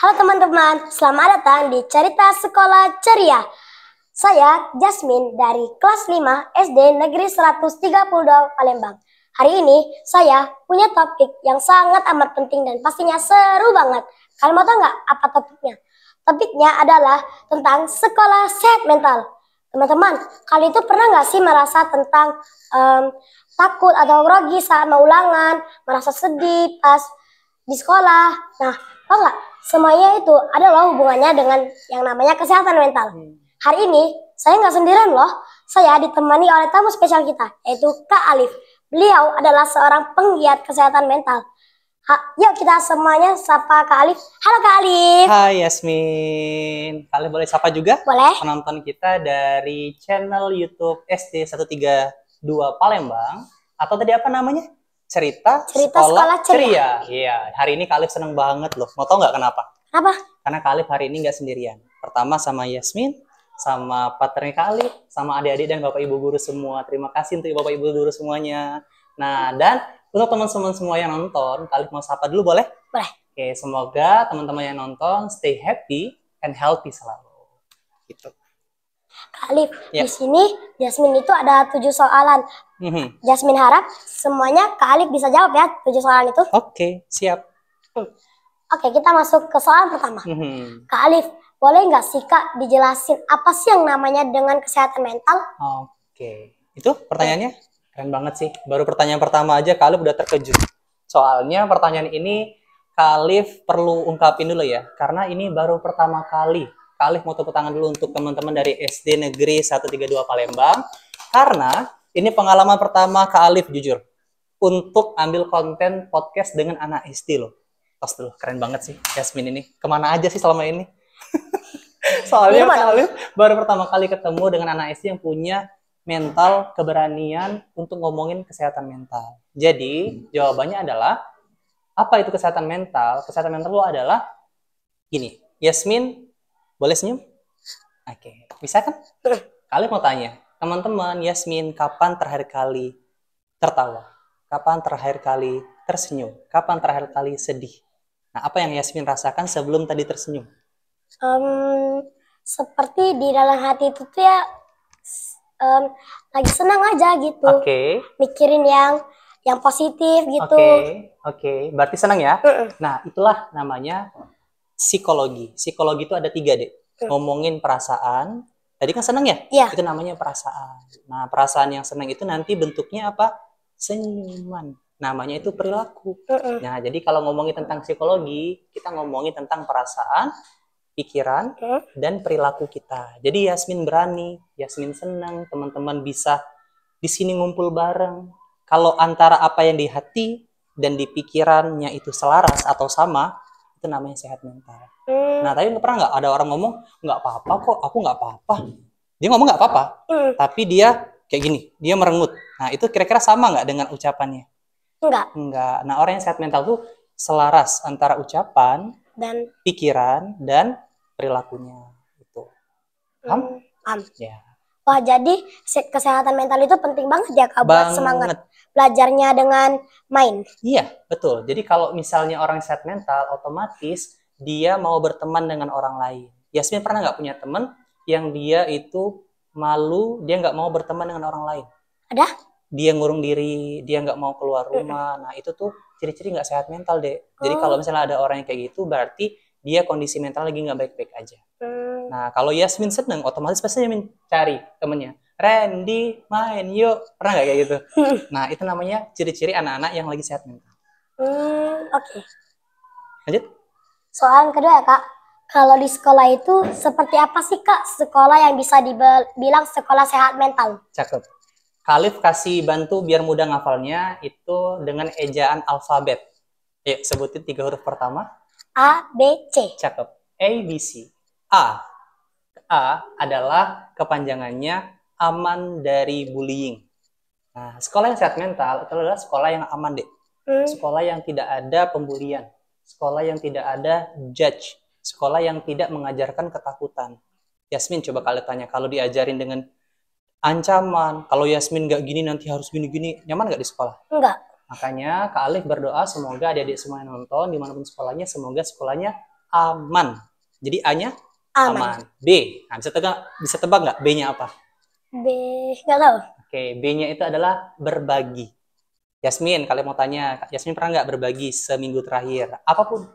Halo teman-teman, selamat datang di Cerita Sekolah Ceria. Saya Jasmine dari kelas 5 SD Negeri 132 Palembang. Hari ini saya punya topik yang sangat amat penting dan pastinya seru banget. Kalian mau tahu nggak apa topiknya? Topiknya adalah tentang sekolah sehat mental. Teman-teman, kalian itu pernah nggak sih merasa tentang takut atau grogi saat mau ulangan, merasa sedih pas di sekolah? Nah, tahu nggak? Semuanya itu adalah hubungannya dengan yang namanya kesehatan mental. Hari ini saya nggak sendirian loh. Saya ditemani oleh tamu spesial kita, yaitu Kak Alif. Beliau adalah seorang penggiat kesehatan mental. Yuk kita semuanya sapa Kak Alif. Halo Kak Alif. Hai Yasmin. Kalian boleh sapa juga? Boleh. Penonton kita dari channel YouTube SD 132 Palembang. Atau tadi apa namanya? Cerita Sekolah Ceria. Iya, hari ini Kak Alif seneng banget loh. Mau tau nggak kenapa? Kenapa? Karena Kak Alif hari ini nggak sendirian. Pertama sama Yasmin, sama partnernya Kak Alif, sama adik-adik dan Bapak Ibu guru semua. Terima kasih untuk Bapak Ibu guru semuanya. Nah, dan untuk teman-teman semua yang nonton, Kak Alif mau sapa dulu boleh? Boleh. Oke, semoga teman-teman yang nonton stay happy and healthy selalu. Gitu. Kak Alif, Ya. di sini Jasmine itu ada 7 soalan. Jasmine harap semuanya Kak Alif bisa jawab ya 7 soalan itu. Oke, siap. Oke, kita masuk ke soal pertama. Kak Alif, boleh nggak sih Kak dijelasin apa sih yang namanya dengan kesehatan mental? Oke, itu pertanyaannya keren banget sih. Baru pertanyaan pertama aja Kak Alif udah terkejut. Soalnya pertanyaan ini Kak Alif perlu ungkapin dulu ya, karena ini baru pertama kali. Kak Alif mau tepuk tangan dulu untuk teman-teman dari SD Negeri 132 Palembang, karena ini pengalaman pertama Kak Alif jujur untuk ambil konten podcast dengan anak SD loh. Tos dulu, keren banget sih Yasmin ini. Kemana aja sih selama ini? Soalnya Kak Alif baru pertama kali ketemu dengan anak SD yang punya mental, keberanian untuk ngomongin kesehatan mental. Jadi jawabannya adalah, apa itu kesehatan mental? Kesehatan mental itu adalah gini, Yasmin boleh senyum? Oke, bisa kan? Kalian mau tanya, teman-teman, Yasmin kapan terakhir kali tertawa? Kapan terakhir kali tersenyum? Kapan terakhir kali sedih? Nah, apa yang Yasmin rasakan sebelum tadi tersenyum? Seperti di dalam hati itu tuh ya lagi senang aja gitu. Oke. Mikirin yang positif gitu. Oke. Berarti senang ya? Nah, itulah namanya psikologi. Psikologi itu ada 3, Dek. Ngomongin perasaan. Tadi kan senang ya? Iya. Itu namanya perasaan. Nah, perasaan yang senang itu nanti bentuknya apa? Senyuman. Namanya itu perilaku. Nah, jadi kalau ngomongin tentang psikologi, kita ngomongin tentang perasaan, pikiran, dan perilaku kita. Jadi Yasmin berani, Yasmin senang, teman-teman bisa di sini ngumpul bareng. Kalau antara apa yang di hati dan di pikirannya itu selaras atau sama, itu namanya sehat mental. Nah, tapi pernah nggak ada orang ngomong, nggak apa-apa kok, aku nggak apa-apa. Dia ngomong nggak apa-apa, tapi dia kayak gini, dia merengut. Nah, itu kira-kira sama nggak dengan ucapannya? Enggak. Nah, orang yang sehat mental tuh selaras antara ucapan, dan pikiran, dan perilakunya. Itu. Paham? Ya. Wah, jadi kesehatan mental itu penting banget ya Kak buat semangat belajarnya dengan main. Iya, betul. Jadi kalau misalnya orang sehat mental, otomatis dia mau berteman dengan orang lain. Yasmin pernah nggak punya teman yang dia itu malu, dia nggak mau berteman dengan orang lain? Ada? Dia ngurung diri, dia nggak mau keluar rumah. Nah, itu tuh ciri-ciri nggak sehat mental, Dek. Jadi kalau misalnya ada orang yang kayak gitu, berarti dia kondisi mental lagi nggak baik-baik aja. Nah, kalau Yasmin seneng, otomatis pasti Yasmin cari temennya. Randy, main yuk. Pernah nggak kayak gitu? Nah, itu namanya ciri-ciri anak-anak yang lagi sehat mental. Oke. Lanjut. Soal kedua ya Kak. Kalau di sekolah itu seperti apa sih Kak sekolah yang bisa dibilang sekolah sehat mental? Cakep. Khalif kasih bantu biar mudah ngafalnya itu dengan ejaan alfabet. Yuk, sebutin 3 huruf pertama. A, B, C. Cakep. A, B, C. A. A adalah kepanjangannya aman dari bullying. Nah, sekolah yang sehat mental itu adalah sekolah yang aman, Dek. Sekolah yang tidak ada pembulian. Sekolah yang tidak ada judge. Sekolah yang tidak mengajarkan ketakutan. Yasmin, coba kalian tanya, kalau diajarin dengan ancaman, kalau Yasmin nggak gini nanti harus gini-gini, nyaman nggak di sekolah? Enggak. Makanya Kak Alif berdoa semoga adik-adik semua yang nonton dimanapun sekolahnya, semoga sekolahnya aman. Jadi A-nya Aman. aman. B. Nah, bisa tebak nggak B-nya apa? B. Nggak tahu. Oke, B-nya itu adalah berbagi. Yasmin, kalian mau tanya, Yasmin pernah nggak berbagi seminggu terakhir? Apapun.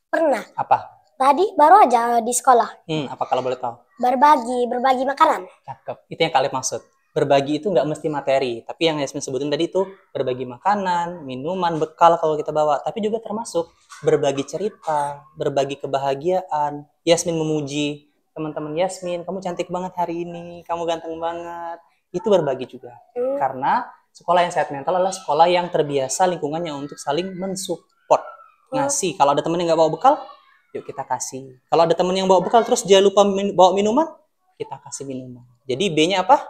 Pernah. Apa? Tadi baru aja di sekolah. Apa kalau boleh tahu? Berbagi makanan. Cakep. Itu yang kalian maksud. Berbagi itu nggak mesti materi, tapi yang Yasmin sebutin tadi itu berbagi makanan, minuman, bekal kalau kita bawa, tapi juga termasuk berbagi cerita, berbagi kebahagiaan. Yasmin memuji teman-teman Yasmin, kamu cantik banget hari ini, kamu ganteng banget. Itu berbagi juga. Karena sekolah yang sehat mental adalah sekolah yang terbiasa lingkungannya untuk saling mensupport. Ngasih. Kalau ada teman yang nggak bawa bekal, yuk kita kasih. Kalau ada teman yang bawa bekal terus dia lupa bawa minuman, kita kasih minuman. Jadi B-nya apa?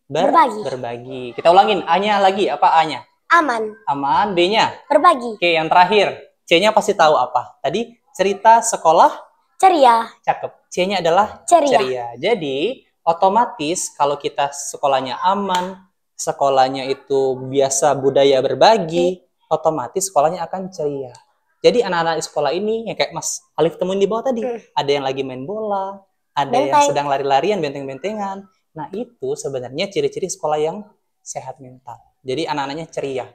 Berbagi. Kita ulangin. A-nya lagi. Apa A-nya? Aman. Aman. B-nya? Berbagi. Oke, yang terakhir. C-nya pasti tahu apa. Tadi cerita sekolah? Ceria. Cakep. C-nya adalah ceria. Jadi, otomatis kalau kita sekolahnya aman, sekolahnya itu biasa budaya berbagi, otomatis sekolahnya akan ceria. Jadi anak-anak di sekolah ini, yang kayak Mas Alif temuin di bawah tadi, ada yang lagi main bola, ada yang sedang lari-larian, benteng-bentengan. Nah, itu sebenarnya ciri-ciri sekolah yang sehat mental. Jadi anak-anaknya ceria.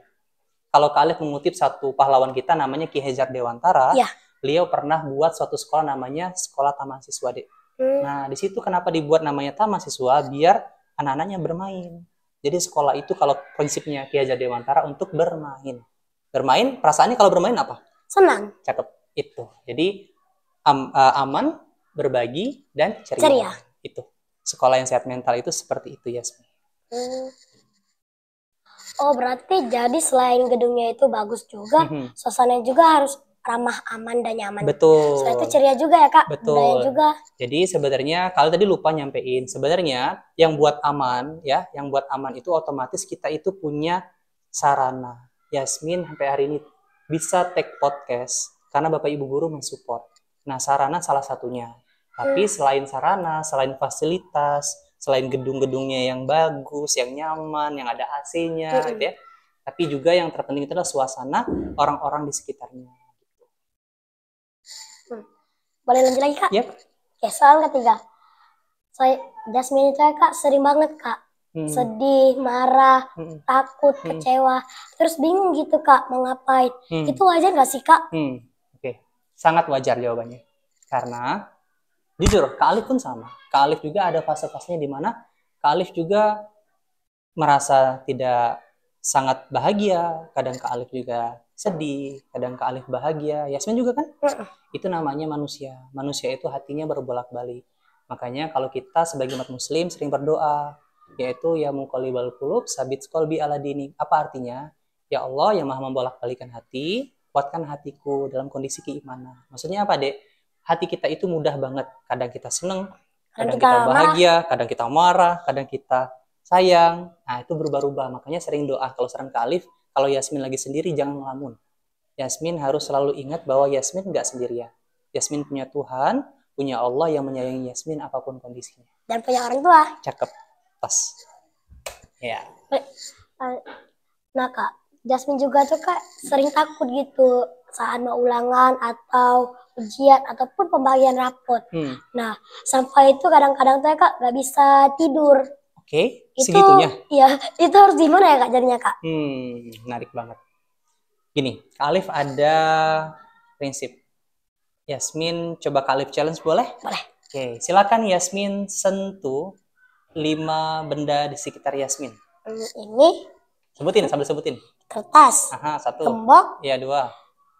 Kalau kalian mengutip satu pahlawan kita namanya Ki Hajar Dewantara, beliau pernah buat suatu sekolah namanya Sekolah Taman Siswa, Dek. Nah, di situ kenapa dibuat namanya Taman Siswa? Biar anak-anaknya bermain. Jadi sekolah itu kalau prinsipnya Ki Hajar Dewantara untuk bermain. Bermain, perasaannya kalau bermain apa? Senang. Cakep. Itu. Jadi aman, berbagi, dan ceria. Itu. Sekolah yang sehat mental itu seperti itu, Yasmin. Oh, berarti jadi selain gedungnya itu bagus juga, suasananya juga harus ramah, aman, dan nyaman. Betul. Selain itu ceria juga ya, Kak? Betul. Budaya juga. Jadi sebenarnya kalau tadi lupa nyampein, sebenarnya yang buat aman ya, yang buat aman itu otomatis kita itu punya sarana. Yasmin sampai hari ini bisa take podcast karena Bapak Ibu guru mensupport. Nah, sarana salah satunya. Tapi selain sarana, selain fasilitas, selain gedung-gedungnya yang bagus, yang nyaman, yang ada AC-nya gitu ya. Tapi juga yang terpenting itu adalah suasana orang-orang di sekitarnya. Boleh lanjut lagi, Kak? Yep. Oke, soal ketiga. Jasmine itu ya, Kak, sering banget, Kak. Sedih, marah, takut, kecewa. Terus bingung gitu, Kak, mau ngapain. Itu wajar nggak sih, Kak? Oke. Sangat wajar jawabannya. Karena, jujur, Kak Alif pun sama. Kak Alif juga ada fase-fasenya di mana Kak Alif juga merasa tidak sangat bahagia. Kadang Kak Alif juga sedih, kadang Kak Alif bahagia. Yasmin juga kan? Itu namanya manusia. Manusia itu hatinya berbolak-balik. Makanya kalau kita sebagai umat muslim sering berdoa, yaitu ya muqallibal qulub sabit qalbi ala dinik. Apa artinya? Ya Allah yang maha membolak-balikan hati, kuatkan hatiku dalam kondisi keimanan. Maksudnya apa, Dek? Hati kita itu mudah banget. Kadang kita seneng, kadang kita bahagia, kadang kita marah, kadang kita sayang. Nah, itu berubah-ubah. Makanya sering doa. Kalau saran Kak Alif, kalau Yasmin lagi sendiri, jangan ngelamun. Yasmin harus selalu ingat bahwa Yasmin nggak sendirian. Yasmin punya Tuhan, punya Allah yang menyayangi Yasmin apapun kondisinya. Dan punya orang tua. Cakep. Pas. Ya. Nah, Kak, Jasmine juga tuh, Kak, sering takut gitu saat mau ulangan atau ujian ataupun pembagian rapot. Nah, sampai itu kadang-kadang tuh ya, Kak, nggak bisa tidur. Oke, segitunya? Iya, itu harus gimana ya, Kak, jadinya, Kak? Menarik banget. Gini, Kak Alif ada prinsip. Yasmin coba Kak Alif challenge boleh? Boleh. Oke, silakan Yasmin sentuh 5 benda di sekitar Yasmin. Ini. Sebutin, sambil sebutin. Kertas. Aha, 1. Gembok. Iya, 2.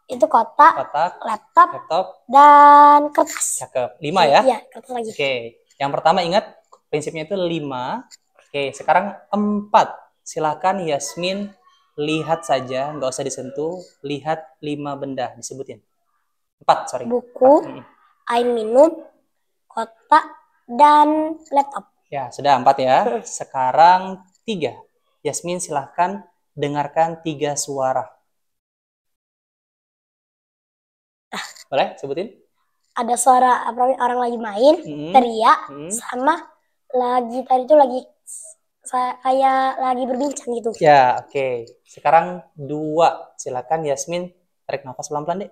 Itu kotak. Laptop. Dan kertas. Cakep. 5 ya? Iya, kertas lagi. Oke, yang pertama ingat prinsipnya itu 5. Oke, sekarang 4. Silakan Yasmin lihat saja, nggak usah disentuh. Lihat 5 benda, disebutin. 4, sorry. Buku, air minum, kotak, dan laptop. Ya, sudah 4 ya. Sekarang 3. Yasmin silahkan dengarkan 3 suara. Boleh sebutin? Ada suara orang lagi main, teriak, sama lagi tadi itu lagi kayak lagi berbincang gitu. Ya, oke. Sekarang 2. Silakan Yasmin tarik nafas pelan-pelan, Dek.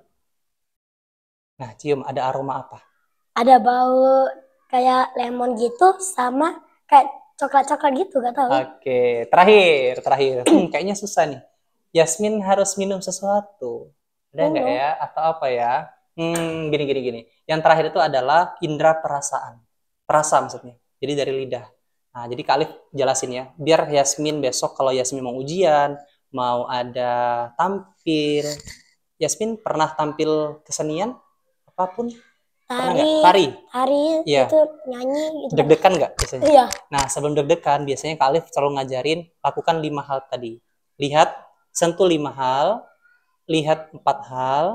Nah, cium ada aroma apa? Ada bau kayak lemon gitu sama kayak coklat-coklat gitu, gak tahu. Oke, terakhir. Kayaknya susah nih. Yasmin harus minum sesuatu. Ada nggak Minum. ya? Atau apa ya? Gini. Yang terakhir itu adalah indera perasaan. Perasa maksudnya. Jadi dari lidah. Nah, jadi Kak Alif jelasin ya. Biar Yasmin besok kalau Yasmin mau ujian, mau ada tampil. Yasmin pernah tampil kesenian? Apapun? Pernah nggak? Tari, Tari? tari Iya. itu nyanyi gitu kan. Deg-degan nggak biasanya? Iya. Nah, sebelum deg-degan, biasanya Kak Alif selalu ngajarin, lakukan 5 hal tadi. Lihat, sentuh 5 hal, lihat 4 hal,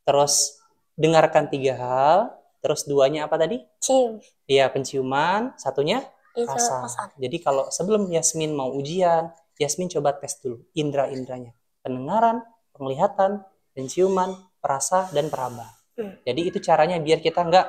terus dengarkan 3 hal, terus duanya apa tadi? Cium. Iya, penciuman, satunya Itu rasa. perasaan. Jadi kalau sebelum Yasmin mau ujian, Yasmin coba tes dulu indera-inderanya. Pendengaran, penglihatan, penciuman, perasa, dan peraba. Jadi itu caranya biar kita nggak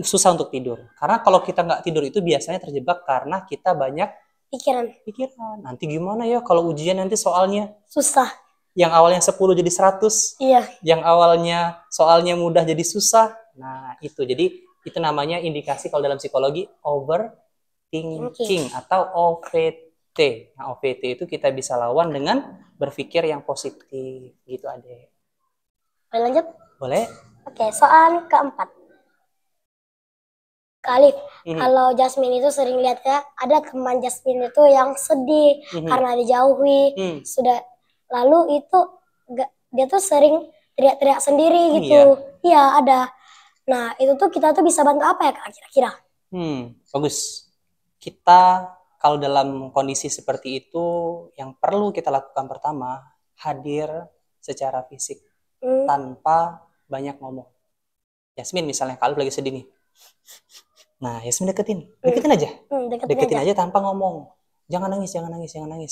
susah untuk tidur. Karena kalau kita nggak tidur itu biasanya terjebak karena kita banyak Pikiran. Nanti gimana ya kalau ujian nanti soalnya Susah. yang awalnya 10 jadi 100, Iya. yang awalnya soalnya mudah jadi susah. Nah, itu. Jadi itu namanya indikasi kalau dalam psikologi overthinking atau OVT. Nah, OVT itu kita bisa lawan dengan berpikir yang positif gitu, Adek. Boleh lanjut? Boleh? Oke, soal keempat. Kak Alif, kalau Jasmine itu sering lihat ya, ada teman Jasmine itu yang sedih karena dijauhi. Sudah lalu itu dia tuh sering teriak-teriak sendiri gitu. Iya, ada. Nah, itu tuh kita tuh bisa bantu apa ya Kak kira-kira? Bagus. Kita kalau dalam kondisi seperti itu, yang perlu kita lakukan pertama, hadir secara fisik tanpa banyak ngomong. Yasmin misalnya, kalau lagi sedih nih. Nah, Yasmin deketin aja. Deketin aja tanpa ngomong. Jangan nangis.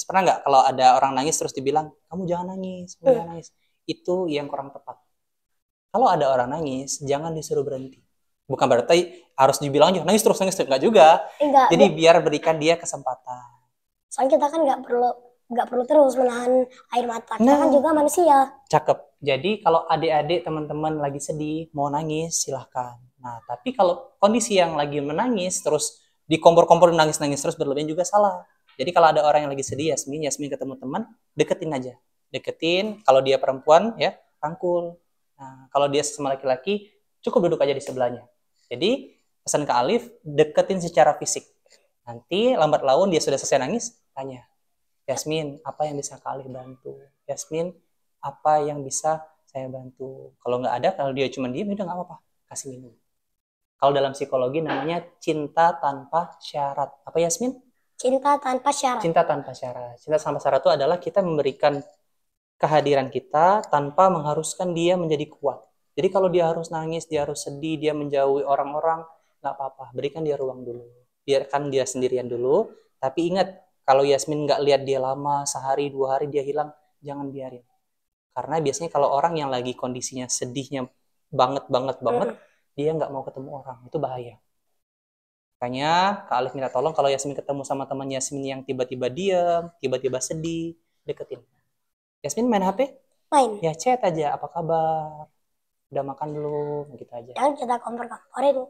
Pernah nggak kalau ada orang nangis terus dibilang, kamu jangan nangis. Itu yang kurang tepat. Kalau ada orang nangis, jangan disuruh berhenti. Bukan berarti harus dibilang aja nangis terus. Enggak juga. Jadi biar berikan dia kesempatan. Soalnya kita kan nggak perlu terus menahan air mata. Kita kan juga manusia. Cakep. Jadi kalau adik-adik teman-teman lagi sedih, mau nangis, silahkan. Nah, tapi kalau kondisi yang lagi menangis, terus dikompor-kompor nangis-nangis terus berlebihan juga salah. Jadi kalau ada orang yang lagi sedih, Yasmin ketemu teman, deketin aja. Deketin, kalau dia perempuan, ya rangkul. Nah, kalau dia sesama laki-laki, cukup duduk aja di sebelahnya. Jadi, pesan ke Alif, deketin secara fisik. Nanti lambat laun dia sudah selesai nangis, tanya, Yasmin, apa yang bisa Kak Alif bantu? Yasmin, apa yang bisa saya bantu? Kalau nggak ada, kalau dia cuma diem, udah nggak apa-apa, kasih minum. Kalau dalam psikologi namanya cinta tanpa syarat. Apa Yasmin? Cinta tanpa syarat. Cinta tanpa syarat. Cinta tanpa syarat itu adalah kita memberikan kehadiran kita tanpa mengharuskan dia menjadi kuat. Jadi kalau dia harus nangis, dia harus sedih, dia menjauhi orang-orang, nggak apa-apa. Berikan dia ruang dulu. Biarkan dia sendirian dulu. Tapi ingat, kalau Yasmin nggak lihat dia lama, sehari, 2 hari dia hilang, jangan biarin. Karena biasanya kalau orang yang lagi kondisinya sedihnya banget, dia nggak mau ketemu orang, itu bahaya. Makanya Kak Alif minta tolong kalau Yasmin ketemu sama teman Yasmin yang tiba-tiba diam, tiba-tiba sedih, deketin. Yasmin main HP? Main. Ya chat aja, apa kabar? Udah makan belum? Gitu aja. Jangan kita kompor-komporin.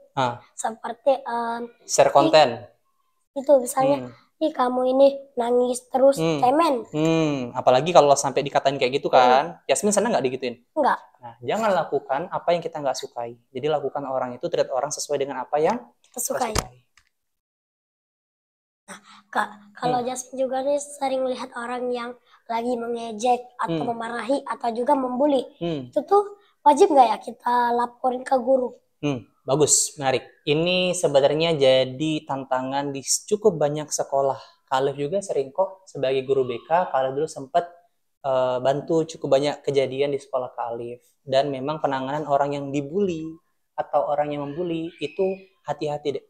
Seperti share konten. Itu misalnya, kamu ini nangis terus, cemen. Apalagi kalau sampai dikatain kayak gitu kan, Yasmin senang nggak digituin? Enggak. Nah, jangan lakukan apa yang kita nggak sukai. Jadi lakukan orang itu, treat orang sesuai dengan apa yang kita sukai. Nah, Kak, kalau Jasmine juga nih sering lihat orang yang lagi mengejek atau memarahi atau juga membuli. Itu tuh wajib nggak ya kita laporin ke guru? Bagus, menarik. Ini sebenarnya jadi tantangan di cukup banyak sekolah. Kak Alif juga sering kok sebagai guru BK, Kak Alif dulu sempat bantu cukup banyak kejadian di sekolah Kak Alif. Dan memang penanganan orang yang dibully atau orang yang membuli itu hati-hati deh.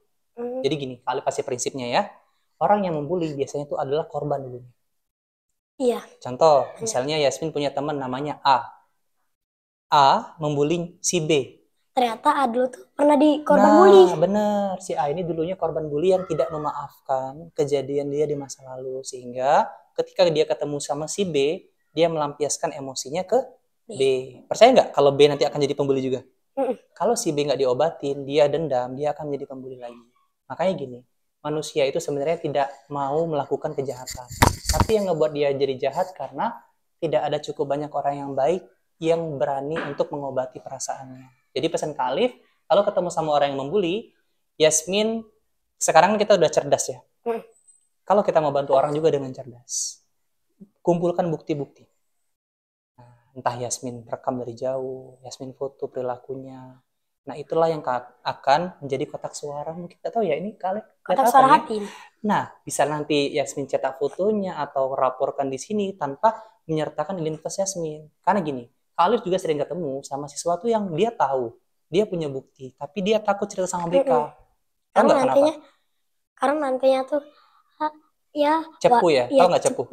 Jadi gini, Kak Alif kasih prinsipnya ya. Orang yang membuli biasanya itu adalah korban dulu. Iya. Contoh, misalnya Yasmin punya teman namanya A. A membuli si B. Ternyata A dulu tuh pernah di korban bully. Nah, bener. Si A ini dulunya korban bully yang tidak memaafkan kejadian dia di masa lalu. Sehingga ketika dia ketemu sama si B, dia melampiaskan emosinya ke B. Percaya nggak kalau B nanti akan jadi pembuli juga? Kalau si B nggak diobatin, dia dendam, dia akan menjadi pembuli lagi. Makanya gini, manusia itu sebenarnya tidak mau melakukan kejahatan. Tapi yang ngebuat dia jadi jahat karena tidak ada cukup banyak orang yang baik yang berani untuk mengobati perasaannya. Jadi pesan Kak Alif, kalau ketemu sama orang yang membuli, Yasmin, sekarang kita udah cerdas ya. Kalau kita mau bantu orang juga dengan cerdas, kumpulkan bukti-bukti. Entah Yasmin rekam dari jauh, Yasmin foto perilakunya. Nah, itulah yang akan menjadi kotak suara. Mungkin kita tahu ya, ini kalian Kotak suara hati. Nah, bisa nanti Yasmin cetak fotonya atau laporkan di sini tanpa menyertakan identitas Yasmin. Karena gini, Khalif juga sering ketemu sama sesuatu yang dia tahu, dia punya bukti, tapi dia takut cerita sama mereka. Karena nantinya tuh ya cepu ya, tahu nggak cepu?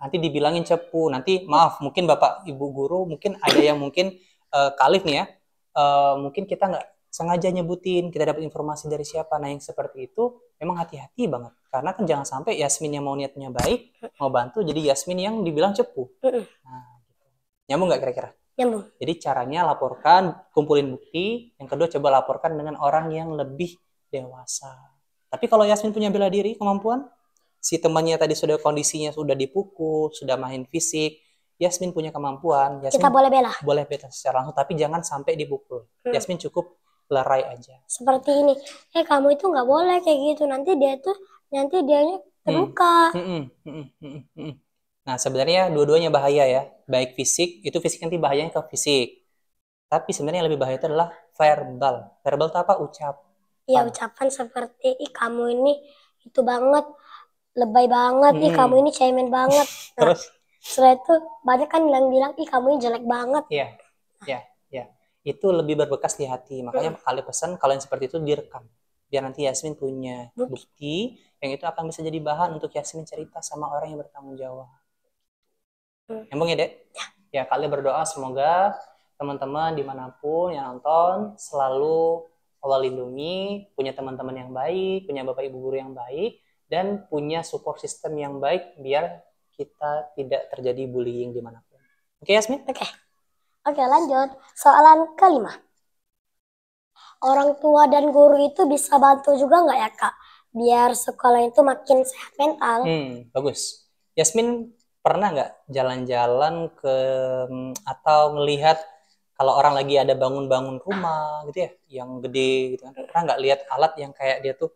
Nanti dibilangin cepu. Nanti maaf, mungkin Bapak Ibu guru, mungkin ada yang mungkin Khalif nih ya, mungkin kita nggak sengaja nyebutin, kita dapat informasi dari siapa. Nah yang seperti itu memang hati-hati banget, karena kan jangan sampai Yasmin yang mau niatnya baik, mau bantu, jadi Yasmin yang dibilang cepu. Nah, gitu. Nyambung nggak kira-kira? Nyambung. Jadi caranya laporkan, kumpulin bukti. Yang kedua coba laporkan dengan orang yang lebih dewasa. Tapi kalau Yasmin punya bela diri, kemampuan, si temannya tadi sudah kondisinya sudah dipukul, sudah main fisik, Yasmin punya kemampuan, Yasmin kita boleh bela. Boleh bela secara langsung, tapi jangan sampai dipukul. Yasmin cukup lerai aja. Seperti ini, kamu itu nggak boleh kayak gitu, nanti dianya terluka. Nah sebenarnya dua-duanya bahaya ya, baik fisik, itu fisik nanti bahayanya ke fisik. Tapi sebenarnya yang lebih bahaya itu adalah verbal. Verbal itu apa? Ucapan. Iya, ucapan seperti, kamu ini itu banget, lebay banget, kamu ini cemen banget. Nah, terus setelah itu banyak kan yang bilang, kamu ini jelek banget. Iya, ya. Itu lebih berbekas di hati. Makanya kali pesan kalau yang seperti itu direkam. Biar nanti Yasmin punya bukti yang itu akan bisa jadi bahan untuk Yasmin cerita sama orang yang bertanggung jawab. Nyambung ya, Dek? Ya, kali berdoa semoga teman-teman dimanapun yang nonton selalu Allah lindungi, punya teman-teman yang baik, punya Bapak Ibu guru yang baik, dan punya support system yang baik biar kita tidak terjadi bullying dimanapun. Oke, Yasmin? Oke, lanjut. Soalan kelima. Orang tua dan guru itu bisa bantu juga nggak ya, Kak? Biar sekolah itu makin sehat mental. Bagus. Yasmin pernah nggak jalan-jalan ke atau melihat kalau orang lagi ada bangun-bangun rumah gitu ya, yang gede gitu kan? Pernah nggak lihat alat yang kayak dia tuh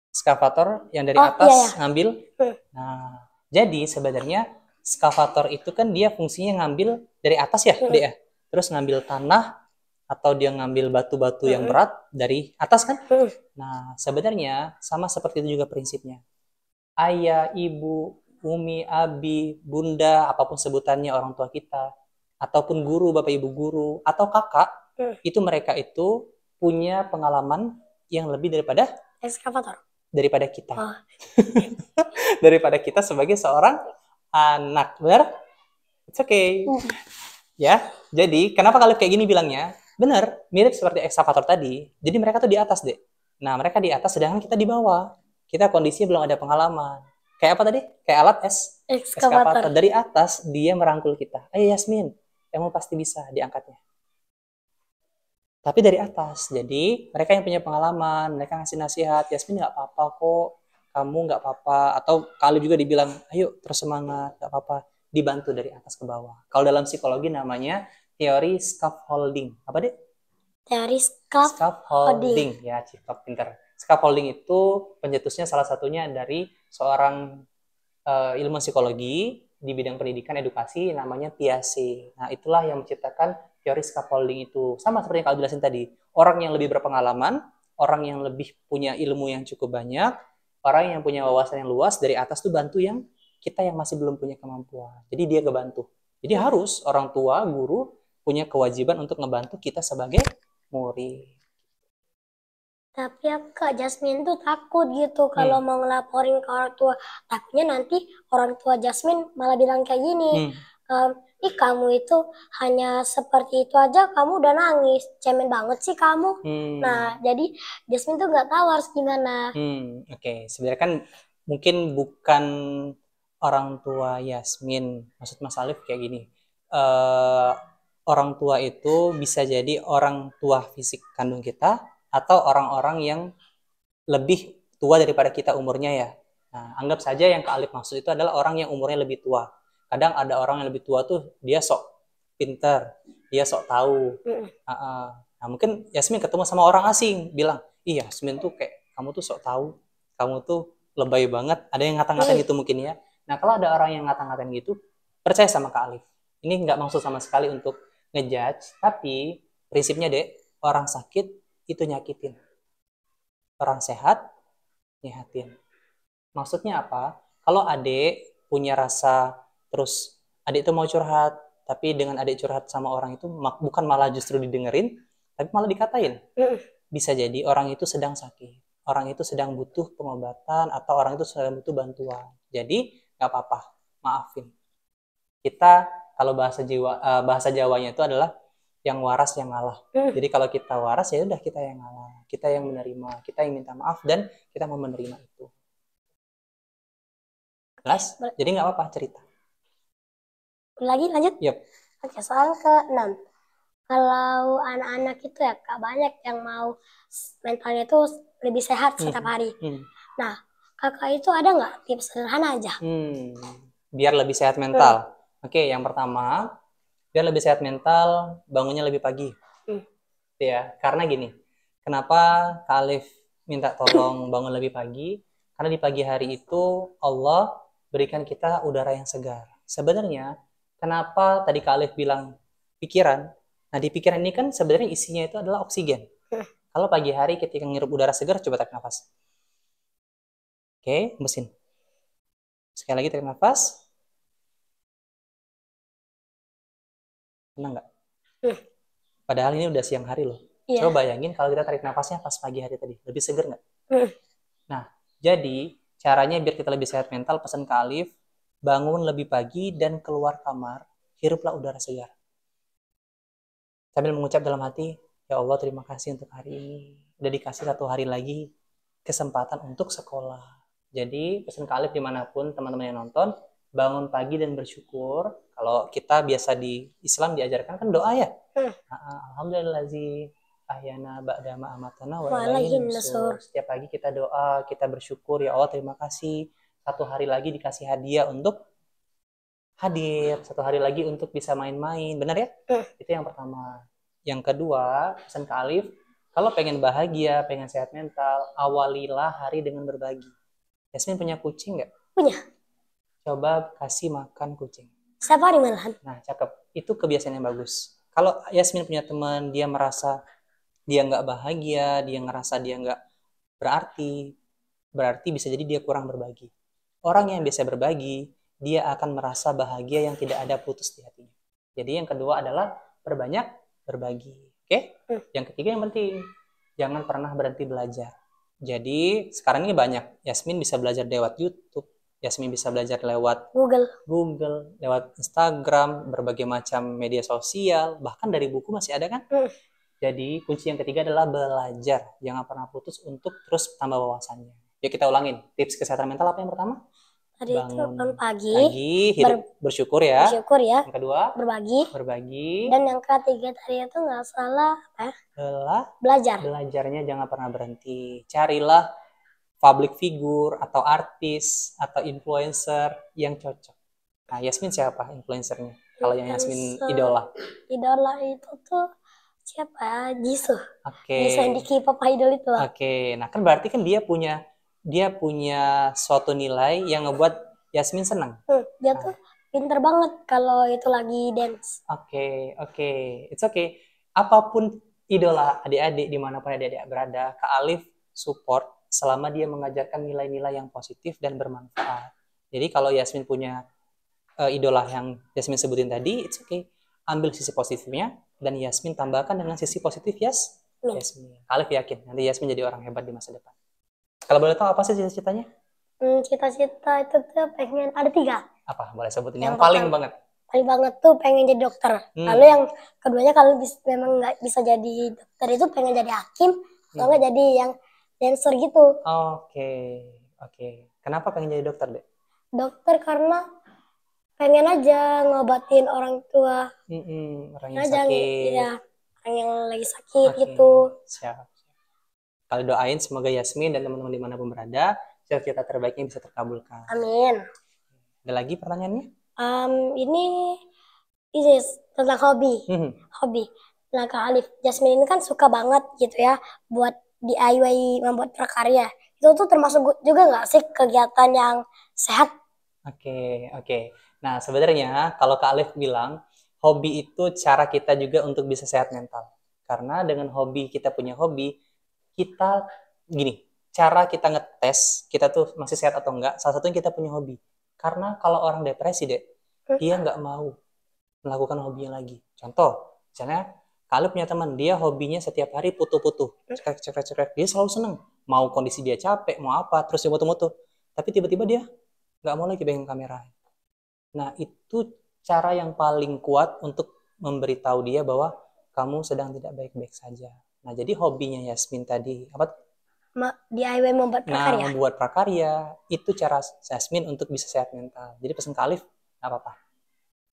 skavator yang dari atas ngambil? Nah, jadi sebenarnya skavator itu kan dia fungsinya ngambil dari atas ya, Dek ya. Terus ngambil tanah atau dia ngambil batu-batu yang berat dari atas kan? Nah, sebenarnya sama seperti itu juga prinsipnya. Ayah, ibu, umi, abi, bunda, apapun sebutannya orang tua kita, ataupun guru, bapak ibu guru, atau kakak, itu mereka itu punya pengalaman yang lebih daripada ekskavator. Daripada kita. Daripada kita sebagai seorang anak, benar? It's okay. Ya, jadi kenapa kalau kayak gini bilangnya? Benar, mirip seperti ekskavator tadi. Jadi mereka tuh di atas, Dek. Nah, mereka di atas sedangkan kita di bawah. Kita kondisinya belum ada pengalaman. Kayak apa tadi? Kayak alat ekskavator. Dari atas dia merangkul kita. Ayo Yasmin, kamu pasti bisa diangkatnya. Tapi dari atas. Jadi mereka yang punya pengalaman, mereka ngasih nasihat, Yasmin nggak apa-apa kok, kamu nggak apa-apa. Atau kalau juga dibilang, ayo terus semangat, nggak apa-apa. Dibantu dari atas ke bawah. Kalau dalam psikologi namanya teori scaffolding. Apa deh? Teori scaffolding. Ya, cipta pinter. Scaffolding itu pencetusnya salah satunya dari seorang ilmu psikologi di bidang pendidikan edukasi namanya Piaget. Nah, itulah yang menciptakan teori scaffolding itu. Sama seperti yang kalian jelasin tadi. Orang yang lebih berpengalaman, orang yang lebih punya ilmu yang cukup banyak, orang yang punya wawasan yang luas dari atas tuh bantu yang kita yang masih belum punya kemampuan. Jadi dia ngebantu. Jadi harus orang tua, guru punya kewajiban untuk ngebantu kita sebagai murid. Tapi Kak Jasmine tuh takut gitu kalau mau ngelaporin ke orang tua. Takutnya nanti orang tua Jasmine malah bilang kayak gini. Kamu itu hanya seperti itu aja, kamu udah nangis. Cemen banget sih kamu. Nah, jadi Jasmine tuh nggak tahu harus gimana. Oke. Sebenarnya kan mungkin bukan orang tua Yasmin. Maksud Mas Alif kayak gini. orang tua itu bisa jadi orang tua fisik kandung kita atau orang-orang yang lebih tua daripada kita umurnya ya. Nah, anggap saja yang Kak Alif maksud itu adalah orang yang umurnya lebih tua. Kadang ada orang yang lebih tua tuh dia sok pinter, dia sok tahu. Nah, mungkin Yasmin ketemu sama orang asing bilang, iya Yasmin tuh kayak kamu tuh sok tahu, kamu tuh lebay banget. Ada yang ngata-ngatain gitu mungkin ya. Nah, kalau ada orang yang ngata-ngatain gitu, percaya sama Kak Alif. Ini nggak maksud sama sekali untuk ngejudge, tapi prinsipnya dek, orang sakit itu nyakitin. Orang sehat, nyehatin. Maksudnya apa? Kalau adik punya rasa, terus adik itu mau curhat, tapi dengan adik curhat sama orang itu bukan malah justru didengerin, tapi malah dikatain. Bisa jadi orang itu sedang sakit, orang itu sedang butuh pengobatan, atau orang itu sedang butuh bantuan. Jadi nggak apa-apa, maafin. Kita kalau bahasa Jawanya itu adalah yang waras yang ngalah. Jadi kalau kita waras ya udah kita yang ngalah, kita yang menerima, kita yang minta maaf dan kita mau menerima itu. Jelas? Jadi nggak apa-apa cerita. Lagi lanjut? Yep. Oke, soal ke-6. Kalau anak-anak itu ya Kak, banyak yang mau mentalnya itu lebih sehat setiap hari. Nah, Kakak itu ada nggak tips sederhana aja? Biar lebih sehat mental. Oke, yang pertama, biar lebih sehat mental, bangunnya lebih pagi. Ya, karena gini, kenapa Kak Alif minta tolong bangun lebih pagi? Karena di pagi hari itu Allah berikan kita udara yang segar. Sebenarnya, kenapa tadi Kak Alif bilang pikiran? Nah, di pikiran ini kan sebenarnya isinya itu adalah oksigen. Kalau pagi hari ketika ngirup udara segar, coba tarik nafas. Oke, mesin. Sekali lagi tarik nafas. Tenang nggak? Padahal ini udah siang hari loh. Coba bayangin kalau kita tarik nafasnya pas pagi hari tadi. Lebih segar nggak? Nah, jadi caranya biar kita lebih sehat mental, pesan ke Alif, bangun lebih pagi dan keluar kamar, hiruplah udara segar. Sambil mengucap dalam hati, ya Allah terima kasih untuk hari ini. Udah dikasih 1 hari lagi kesempatan untuk sekolah. Jadi pesan ke Alif dimanapun teman-teman yang nonton, bangun pagi dan bersyukur. Kalau kita biasa di Islam diajarkan kan doa ya. Alhamdulillahi ahyana ba'da ma amatana wa ilaihin nusyur. Setiap pagi kita doa, kita bersyukur, ya Allah terima kasih 1 hari lagi dikasih hadiah untuk hadir, 1 hari lagi untuk bisa main-main. Benar ya? Itu yang pertama. Yang kedua, pesan ke Alif, kalau pengen bahagia, pengen sehat mental, awalilah hari dengan berbagi. Yasmin punya kucing nggak? Punya. Coba kasih makan kucing. Setiap hari malahan. Nah, cakep. Itu kebiasaan yang bagus. Kalau Yasmin punya teman, dia merasa dia nggak bahagia, dia ngerasa dia nggak berarti bisa jadi dia kurang berbagi. Orang yang biasa berbagi, dia akan merasa bahagia yang tidak ada putus di hatinya. Jadi yang kedua adalah perbanyak berbagi. Oke? Yang ketiga yang penting, jangan pernah berhenti belajar. Jadi sekarang ini banyak, Yasmin bisa belajar lewat YouTube, Yasmin bisa belajar lewat Google, lewat Instagram, berbagai macam media sosial, bahkan dari buku masih ada kan? Jadi kunci yang ketiga adalah belajar. Jangan pernah putus untuk terus tambah wawasannya. Ya kita ulangin. Tips kesehatan mental apa yang pertama? Bangun pagi, bersyukur ya. Yang kedua, berbagi. Dan yang ketiga tadi itu nggak salah belajar. Belajarnya jangan pernah berhenti. Carilah public figure atau artis atau influencer yang cocok. Nah, Yasmin siapa influencernya? Kalau yang Yasmin idola? Idola itu tuh siapa? Jisoo. Jisoo yang di K-pop idol itu lah. Nah kan berarti kan dia punya suatu nilai yang ngebuat Yasmin senang. Dia tuh pinter banget kalau itu lagi dance. It's okay. Apapun idola adik-adik dimanapun adik-adik berada, Kak Alif support selama dia mengajarkan nilai-nilai yang positif dan bermanfaat. Jadi kalau Yasmin punya idola yang Yasmin sebutin tadi, it's okay. Ambil sisi positifnya dan Yasmin tambahkan dengan sisi positif Yasmin. Alif yakin nanti Yasmin jadi orang hebat di masa depan. Kalau boleh tahu apa sih cita-citanya? Cita-cita itu tuh pengen ada 3. Apa? Boleh sebutin yang paling banget? Paling banget tuh pengen jadi dokter. Lalu yang keduanya kalau memang nggak bisa jadi dokter itu pengen jadi hakim, atau nggak jadi yang dancer gitu. Oke. Kenapa pengen jadi dokter, Dek? Dokter karena pengen aja ngobatin orang tua. Orang yang Aja sakit. ya, orang yang lagi sakit Oke, gitu. siap. Kalau doain semoga Yasmin dan teman-teman dimanapun berada, cita-cita terbaiknya bisa terkabulkan. Amin. Ada lagi pertanyaannya? Ini tentang hobi. Hobi. Nah, Kak Alif, Jasmine ini kan suka banget gitu ya buat DIY, membuat prakarya. Itu tuh termasuk juga nggak sih kegiatan yang sehat? Oke. Nah, sebenarnya kalau Kak Alif bilang, hobi itu cara kita juga untuk bisa sehat mental. Karena dengan hobi, kita punya hobi, kita gini, cara kita ngetes kita tuh masih sehat atau enggak, salah satunya kita punya hobi. Karena kalau orang depresi, Dek, dia nggak mau melakukan hobinya lagi. Contoh, misalnya Kak punya teman, dia hobinya setiap hari putu-putu, cekrek. Dia selalu seneng. Mau kondisi dia capek, mau apa, terus dia mutu-mutu. Tapi tiba-tiba dia nggak mau lagi pegang kamera. Nah, itu cara yang paling kuat untuk memberitahu dia bahwa kamu sedang tidak baik-baik saja. Nah, jadi hobinya Yasmin tadi, apa? DIY membuat prakarya. Nah, membuat prakarya, itu cara Yasmin untuk bisa sehat mental. Jadi pesan Kak Alif, nggak apa-apa.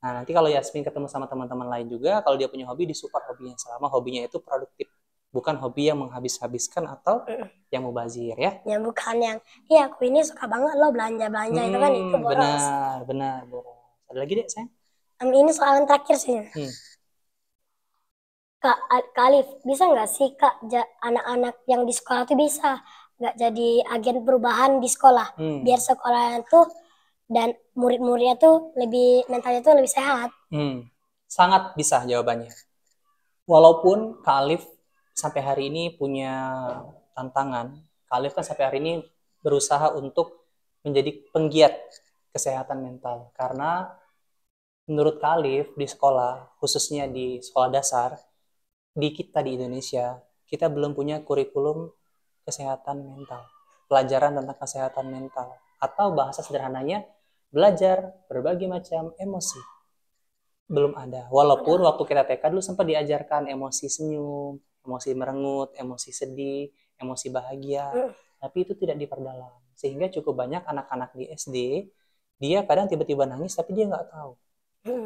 Nah, nanti kalau Yasmin ketemu sama teman-teman lain juga, kalau dia punya hobi, disupport hobinya. Selama hobinya itu produktif. Bukan hobi yang menghabis-habiskan atau yang mubazir, ya. Ya, bukan yang, iya aku ini suka banget loh belanja-belanja, itu kan itu boros. Benar, boros. Ada lagi, Dek, sayang? Ini soal yang terakhir sih. Kak Alif, bisa nggak sih Kak, anak-anak yang di sekolah tuh bisa nggak jadi agen perubahan di sekolah? Biar sekolahnya tuh dan murid-muridnya tuh mentalnya tuh lebih sehat. Sangat bisa jawabannya. Walaupun Kak Alif sampai hari ini punya tantangan, Kak Alif kan sampai hari ini berusaha untuk menjadi penggiat kesehatan mental. Karena menurut Kak Alif di sekolah, khususnya di sekolah dasar, di kita di Indonesia, kita belum punya kurikulum kesehatan mental. Pelajaran tentang kesehatan mental. Atau bahasa sederhananya, belajar berbagai macam emosi. Belum ada. Walaupun waktu kita TK dulu sempat diajarkan emosi senyum, emosi merengut, emosi sedih, emosi bahagia. Tapi itu tidak diperdalam. Sehingga cukup banyak anak-anak di SD, dia kadang tiba-tiba nangis tapi dia nggak tahu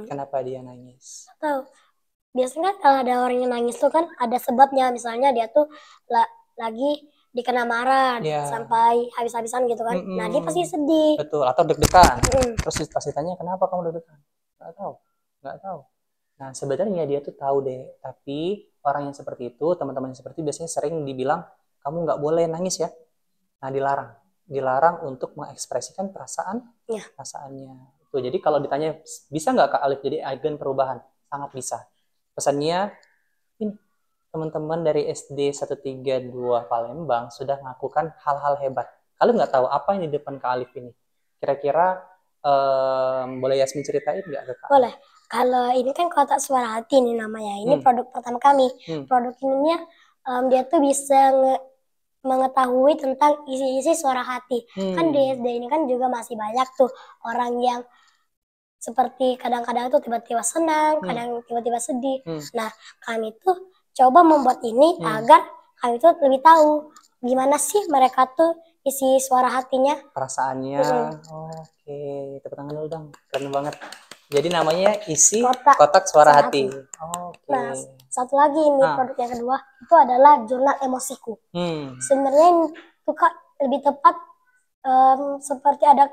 kenapa dia nangis. Tahu. Biasanya kan kalau ada orang yang nangis tuh kan ada sebabnya. Misalnya dia tuh lagi dikena marah sampai habis-habisan gitu kan. Nah, dia pasti sedih. Betul, atau deg-degan. Terus pasti tanya, kenapa kamu deg-degan? Nggak tahu. Nah, sebenarnya dia tuh tahu deh. Tapi orang yang seperti itu, teman-teman yang seperti itu biasanya sering dibilang, kamu nggak boleh nangis ya. Nah, dilarang untuk mengekspresikan perasaannya. Tuh, jadi kalau ditanya, bisa nggak Kak Alif jadi agen perubahan? Sangat bisa. Pesannya, teman-teman dari SD 132 Palembang sudah melakukan hal-hal hebat. Kalian nggak tahu apa yang di depan Kak Alif ini. Kira-kira boleh Yasmin ceritain nggak ke Kak? Boleh. Kalau ini kan Kotak Suara Hati nih namanya. Ini produk pertama kami. Produk ininya dia tuh bisa mengetahui tentang isi-isi suara hati. Kan di SD ini kan juga masih banyak tuh orang yang seperti kadang-kadang tuh tiba-tiba senang, kadang tiba-tiba sedih. Nah, kami tuh coba membuat ini agar kami tuh lebih tahu gimana sih mereka tuh isi suara hatinya. Perasaannya. Oke, tepuk tangan dulu dong. Keren banget. Jadi namanya isi kotak suara hati. Oke. Nah, satu lagi ini produk yang kedua itu adalah jurnal emosiku. Sebenarnya itu Kak lebih tepat seperti ada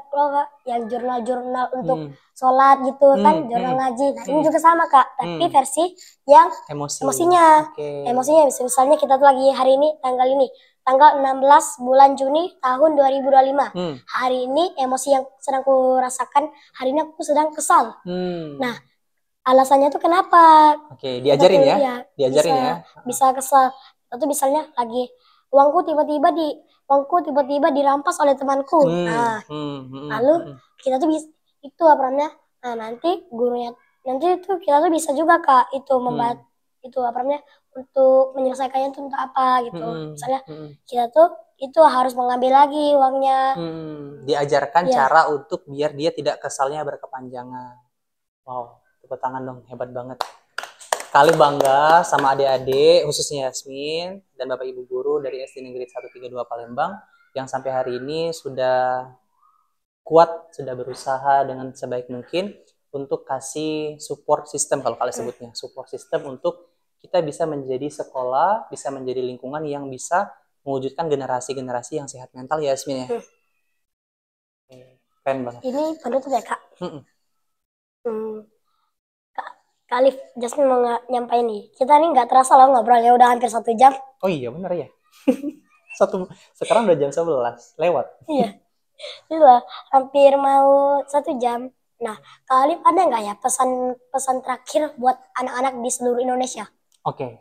yang jurnal-jurnal untuk sholat gitu kan, jurnal ngaji. Nah, ini juga sama Kak, tapi versi yang emosinya. Emosinya misalnya kita tuh lagi hari ini tanggal 16 bulan Juni tahun 2025. Hari ini emosi yang sedang ku rasakan, hari ini aku sedang kesal. Nah, alasannya tuh kenapa? Oke, diajarin ya? Diajarin ya? Bisa kesal. Itu misalnya lagi uangku tiba-tiba dirampas oleh temanku. Nah, lalu kita tuh bisa itu apa namanya? Nah, nanti itu kita tuh bisa juga Kak itu membuat itu apa namanya untuk menyelesaikannya itu untuk apa gitu. Misalnya kita tuh itu harus mengambil lagi uangnya. Diajarkan cara untuk biar dia tidak kesalnya berkepanjangan. Wow, tepuk tangan dong, hebat banget. Kali bangga sama adik-adik, khususnya Yasmin dan Bapak Ibu guru dari SD Negeri 132 Palembang yang sampai hari ini sudah kuat, sudah berusaha dengan sebaik mungkin untuk kasih support system, kalau kalian sebutnya support system, untuk kita bisa menjadi sekolah, bisa menjadi lingkungan yang bisa mewujudkan generasi-generasi yang sehat mental ya Yasmin ya. Keren banget. Ini penutup ya Kak? Mm-mm. Kak Alif, Jasmine mau nyampain nih. Kita nih nggak terasa loh ngobrolnya udah hampir 1 jam. Oh iya bener ya. Sekarang udah jam 11 lewat. Iya, itulah hampir mau 1 jam. Nah, Kak Alif ada nggak ya pesan terakhir buat anak-anak di seluruh Indonesia? Oke,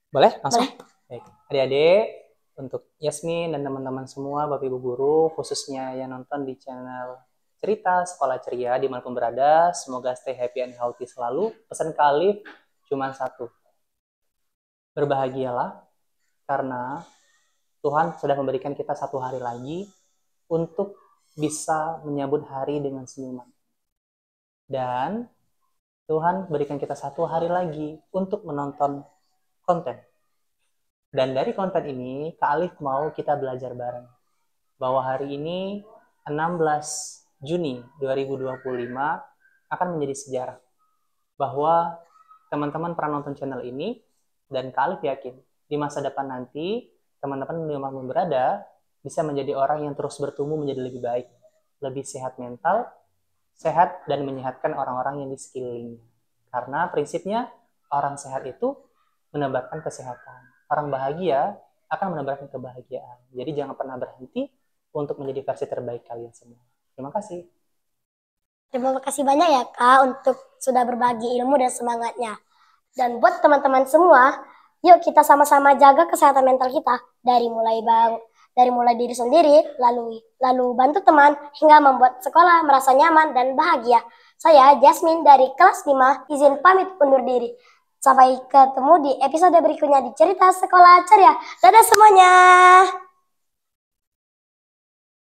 boleh langsung? Boleh. Baik. Adik-adik, untuk Yasmin dan teman-teman semua, Bapak Ibu Guru, khususnya yang nonton di channel Cerita Sekolah Ceria dimanapun berada, semoga stay happy and healthy selalu. Pesan Kak Alif cuma satu, berbahagialah karena Tuhan sudah memberikan kita 1 hari lagi untuk bisa menyambut hari dengan senyuman. Dan Tuhan berikan kita 1 hari lagi untuk menonton konten. Dan dari konten ini, Kak Alif mau kita belajar bareng. Bahwa hari ini, 16 Juni 2025, akan menjadi sejarah. Bahwa teman-teman pernah nonton channel ini, dan Kak Alif yakin, di masa depan nanti, teman-teman dimanapun berada, bisa menjadi orang yang terus bertumbuh menjadi lebih baik. Lebih sehat mental, sehat dan menyehatkan orang-orang yang di sekelilingnya. Karena prinsipnya, orang sehat itu menebarkan kesehatan. Orang bahagia akan menebarkan kebahagiaan. Jadi jangan pernah berhenti untuk menjadi versi terbaik kalian semua. Terima kasih. Terima kasih banyak ya Kak untuk sudah berbagi ilmu dan semangatnya. Dan buat teman-teman semua, yuk kita sama-sama jaga kesehatan mental kita dari mulai diri sendiri, lalu bantu teman hingga membuat sekolah merasa nyaman dan bahagia. Saya Jasmine dari kelas 5, izin pamit undur diri. Sampai ketemu di episode berikutnya di Cerita Sekolah Ceria. Dadah semuanya.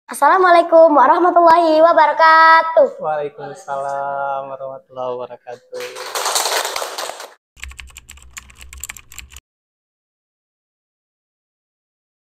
Assalamualaikum warahmatullahi wabarakatuh. Waalaikumsalam warahmatullahi wabarakatuh.